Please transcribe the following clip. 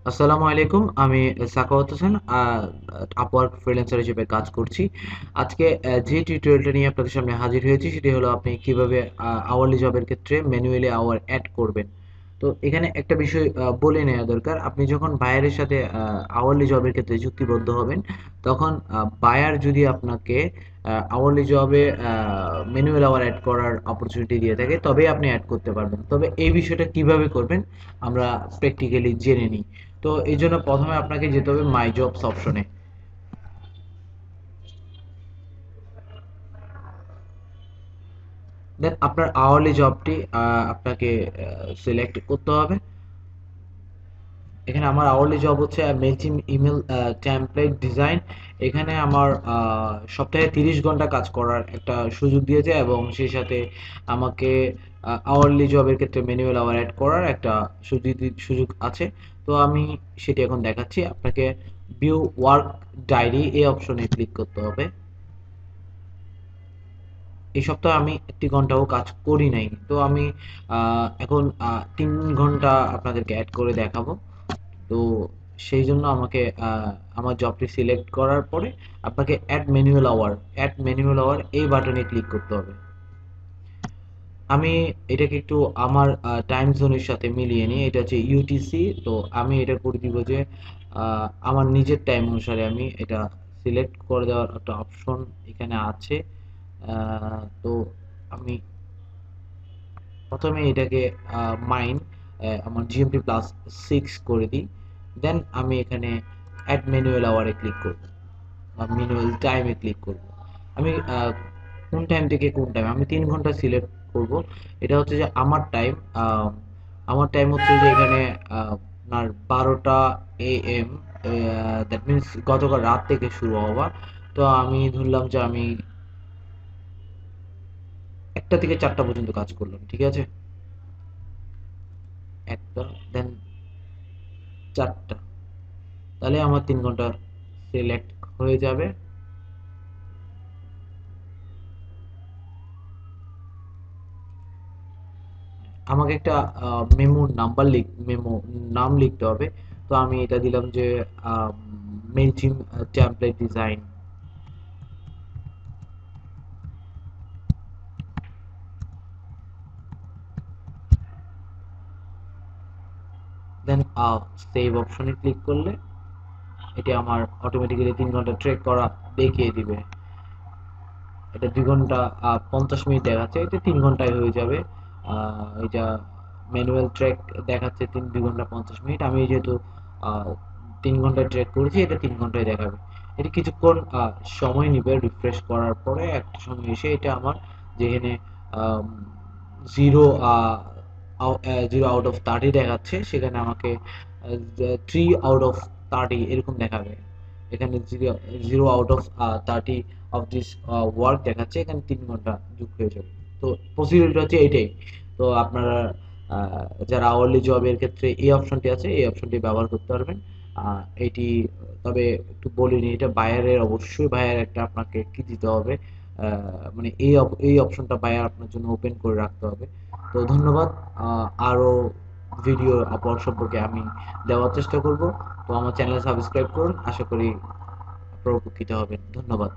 আসসালামু আলাইকুম। আমি সাখাওয়াত হোসেন আপওয়ার্ক ফ্রিল্যান্সার হিসেবে কাজ করছি। আজকে যে টিউটোরিয়ালটা নিয়ে আপনাদের সামনে হাজির হয়েছি সেটি হলো আপনি কিভাবে আওয়ারলি জবের ক্ষেত্রে ম্যানুয়ালি আওয়ার অ্যাড করবেন। তো এখানে একটা বিষয় বলে নেওয়া দরকার। আপনি যখন বায়ারের সাথে আওয়ারলি জবের ক্ষেত্রে চুক্তিবদ্ধ হবেন, তখন বায়ার যদি আপনাকে আওয়ারলি জবে ম্যানুয়াল আওয়ার অ্যাড করার অপরচুনিটি দিয়ে থাকে, তবেই আপনি অ্যাড করতে পারবেন। তবে এই বিষয়টা কিভাবে করবেন আমরা প্র্যাকটিক্যালি জেনে নিই। তো এই জন্য প্রথমে আপনাকে যেতে হবে মাই জবস অপশনে। দেন আপনার আওয়ারলি জবটি আপনাকে সিলেক্ট করতে হবে। এখানে আমার আওয়ারলি জব হচ্ছে মেলচিন ইমেল টেমপ্লেট ডিজাইন। এখানে আমার সপ্তাহে 30 ঘন্টা কাজ করার একটা সুযোগ দিয়েছে এবং সেই সাথে আমাকে আওয়ারলি জবের ক্ষেত্রে ম্যানুয়াল আওয়ার অ্যাড করার একটা সুযোগ আছে। তো আমি সেটি এখন দেখাচ্ছি আপনাকে। ভিউ ওয়ার্ক ডায়েরি এই অপশনে ক্লিক করতে হবে। এই সপ্তাহে আমি 1 ঘন্টাও কাজ করি নাই, তো আমি এখন 3 ঘন্টা আপনাদেরকে অ্যাড করে দেখাবো। তো সেই জন্য আমাকে আমার জবটি সিলেক্ট করার পরে আপনাকে অ্যাড ম্যানুয়াল আওয়ার এই বাটনে ক্লিক করতে হবে। আমি এটাকে একটু আমার টাইম জোনের সাথে মিলিয়ে নিই। এটা হচ্ছে ইউটিসি। তো আমি এটা করে দিব যে আমার নিজের টাইম অনুসারে আমি এটা সিলেক্ট করে দেওয়ার একটা অপশন এখানে আছে। তো আমি প্রথমে এটাকে মাইন আমার জিএমটি প্লাস 6 করে দিই। দেন আমি এখানে অ্যাড ম্যানুয়াল আওয়ারে ক্লিক করব বা ম্যানুয়াল টাইমে ক্লিক করব। আমি কোন টাইম থেকে কোন টাইম, আমি 3 ঘন্টা সিলেক্ট করব। এটা হচ্ছে যে আমার টাইম হচ্ছে যে এখানে আপনার 12টা AM। দ্যাট মিনস গতকাল রাত থেকে শুরু হওয়া। তো আমি ধরলাম যে আমি 1টা থেকে 4টা পর্যন্ত কাজ করলাম, ঠিক আছে। 1টা, দেন 4টা, তাহলে আমার 3 ঘন্টা সিলেক্ট হয়ে যাবে। আমাকে একটা মেমো নাম লিখতে হবে। তো আমি এটা দিলাম যে মেলচিম টেমপ্লেট ডিজাইন। দেন সেভ অপশনে ক্লিক করলে এটা আমার অটোমেটিক্যালি 3 ঘন্টা ট্রেক করা দেখিয়ে দিবে। এটা 2 ঘন্টা 50 মিনিট দেখাচ্ছে, এটা 3 ঘন্টায় হয়ে যাবে। এটা ম্যানুয়াল ট্র্যাক দেখাচ্ছে 2 ঘন্টা 50 মিনিট। আমি যেহেতু 3 ঘন্টায় ট্র্যাক করেছি, এটা 3 ঘন্টায় দেখাবে। এটা কিছুক্ষণ সময় নিবে রিফ্রেশ করার পরে। একটা সময় এসে এটা আমার যেখানে জিরো জিরো আউট অফ 30 দেখাচ্ছে, সেখানে আমাকে 3 আউট অফ 30 এরকম দেখাবে। এখানে zero zero out of 30 of this work দেখাচ্ছে, এখানে 3 ঘন্টা যোগ হয়ে যাবে। তো প্রসিডিউরটা হচ্ছে এইটাই। তো আপনারা যারা আওয়ারলি জবের ক্ষেত্রে এই অপশনটি আছে, এই অপশনটি ব্যবহার করতে পারবেন। এটি, তবে একটু বলিনি, এটা বায়ারের, অবশ্যই বায়ার একটা আপনাকে কি দিতে হবে, মানে এই অপশনটা বায়ার আপনার জন্য ওপেন করে রাখতে হবে। তো ধন্যবাদ। আরো ভিডিও আপলোড সম্পর্কে আমি দেওয়ার চেষ্টা করব। তো আমার চ্যানেল সাবস্ক্রাইব করুন, আশা করি আপনারা উপকৃত হবেন। ধন্যবাদ।